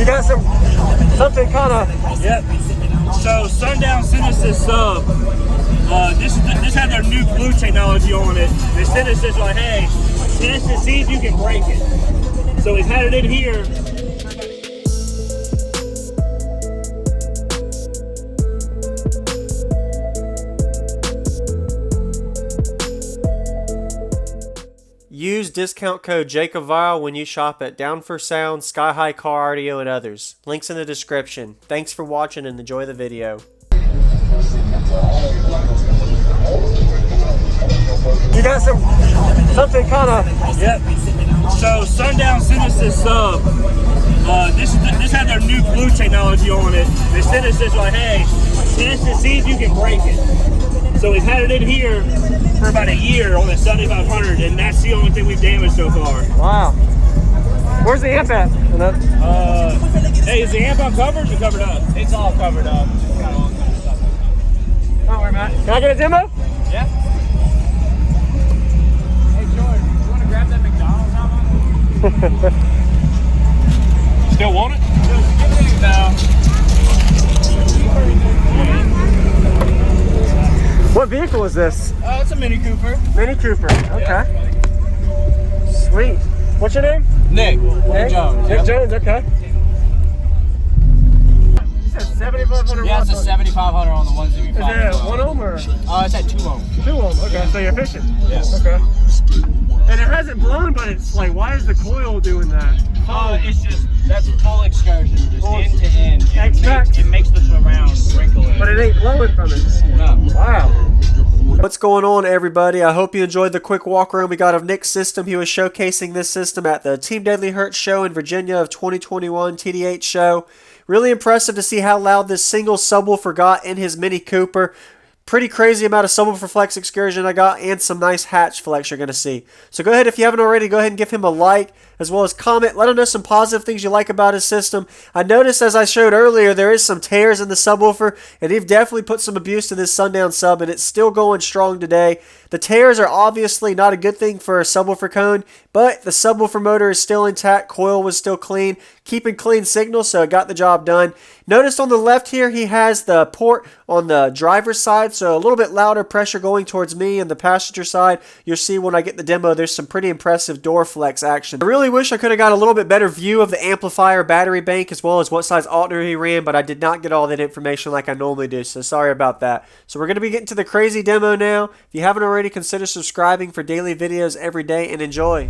You got something kind of... Yep. So Sundown sent us this sub. This had their new glue technology on it. They sent us this like, hey, test it, see if you can break it. So we've had it in here. Use discount code JacobViral when you shop at Down for Sound, SkyHigh Car Audio, and others. Links in the description. Thanks for watching and enjoy the video. You got something kind of... Yep. So Sundown sent us this sub. This had their new glue technology on it. They sent us this like, hey, test it, see if you can break it. So we've had it in here for about a year on the 7500, and that's the only thing we've damaged so far. Wow. Where's the amp at? Hey, is the amp uncovered or covered up? It's all covered up. It's got all kinds of stuff. Don't worry, Matt. Can I get a demo? Yeah. Hey, George, you want to grab that McDonald's now? Still want it? No. What vehicle is this? It's a Mini Cooper. Mini Cooper. Okay. Yeah. Sweet. What's your name? Nick Jones. Nick Jones, okay. You said 7,500 Yeah, watts. it's a 7,500 on the ones that we found. Is it 1 ohm or? It's at 2 ohm. 2 ohm, okay. Yeah. So you're efficient. Yeah. Okay. And it hasn't blown, but it's like, why is the coil doing that? It's just, that's full excursion. Just end to end. XMAX? It makes the surround wrinkle in. But it ain't blowing from it. No. Wow. What's going on, everybody? I hope you enjoyed the quick walk around we got of Nick's system. He was showcasing this system at the Team Deadly Hurt show in Virginia of 2021 TDH show. Really impressive to see how loud this single subwoofer got in his Mini Cooper. Pretty crazy amount of subwoofer flex excursion I got, and some nice hatch flex you're going to see. So go ahead, if you haven't already, go ahead and give him a like, as well as comment. Let him know some positive things you like about his system. I noticed, as I showed earlier, there is some tears in the subwoofer, and he've definitely put some abuse to this Sundown sub, and it's still going strong today. The tears are obviously not a good thing for a subwoofer cone, but the subwoofer motor is still intact, coil was still clean, keeping clean signal, so it got the job done. Notice on the left here, he has the port on the driver's side, so a little bit louder pressure going towards me, and the passenger side, you'll see when I get the demo, there's some pretty impressive door flex action. I really wish I could have got a little bit better view of the amplifier battery bank, as well as what size alternator he ran, but I did not get all that information like I normally do, so sorry about that. So we're going to be getting to the crazy demo now. If you haven't already, consider subscribing for daily videos every day, and enjoy.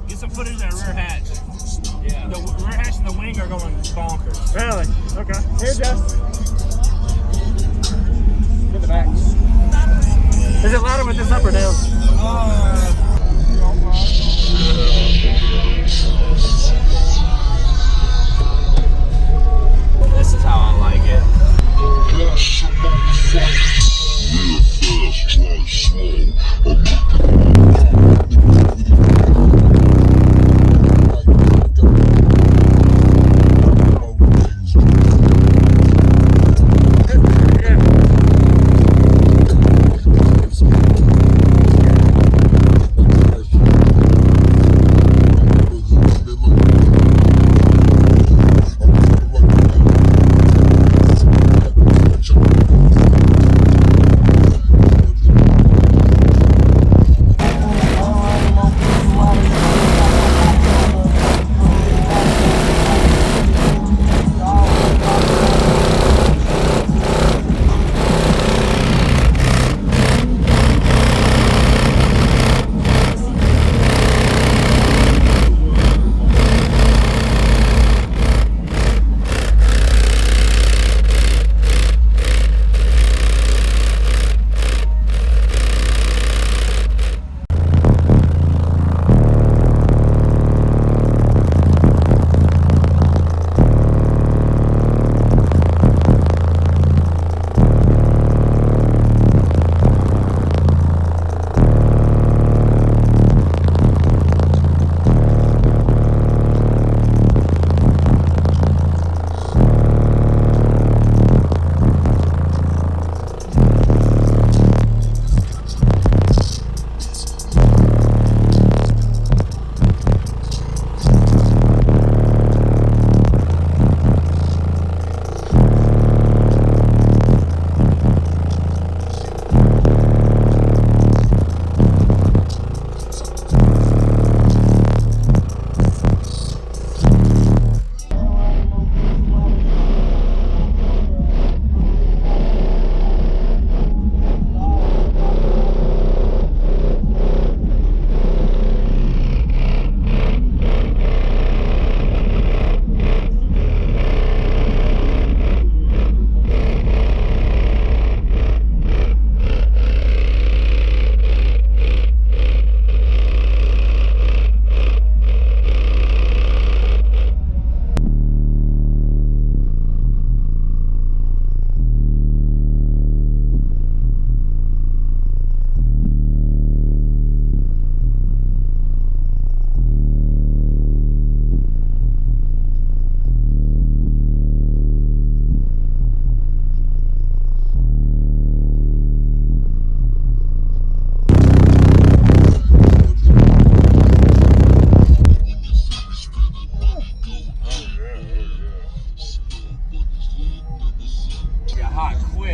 Get some footage of that rear hatch. Yeah. The rear hatch and the wing are going bonkers. Really? Okay. Here, Jess. Get the back. Is it louder with this up or down? This is how I like it.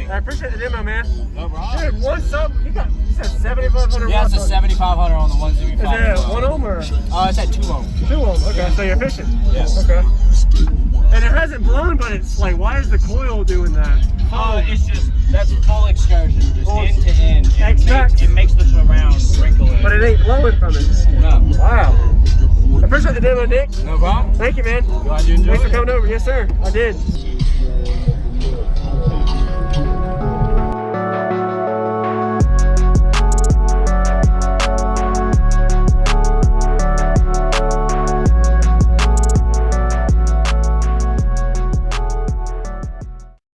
thing. I appreciate the demo, man. No problem. Dude, one sub, you said 7,500 Yeah, it's watts. a 7,500 on the ones that we Is found. it 1 ohm or 2 It's at 2 ohm. ohm? Okay, so you're fishing. Yeah. Okay. And it hasn't blown, but it's like, why is the coil doing that? It's just, that's full excursion, just end to end. XMAX. It makes the surround wrinkle in. But it ain't blowing from it. No. Wow. I appreciate the demo, Nick. No problem. Thank you, man. Glad you enjoyed Thanks for it. coming over. Yes, sir. I did.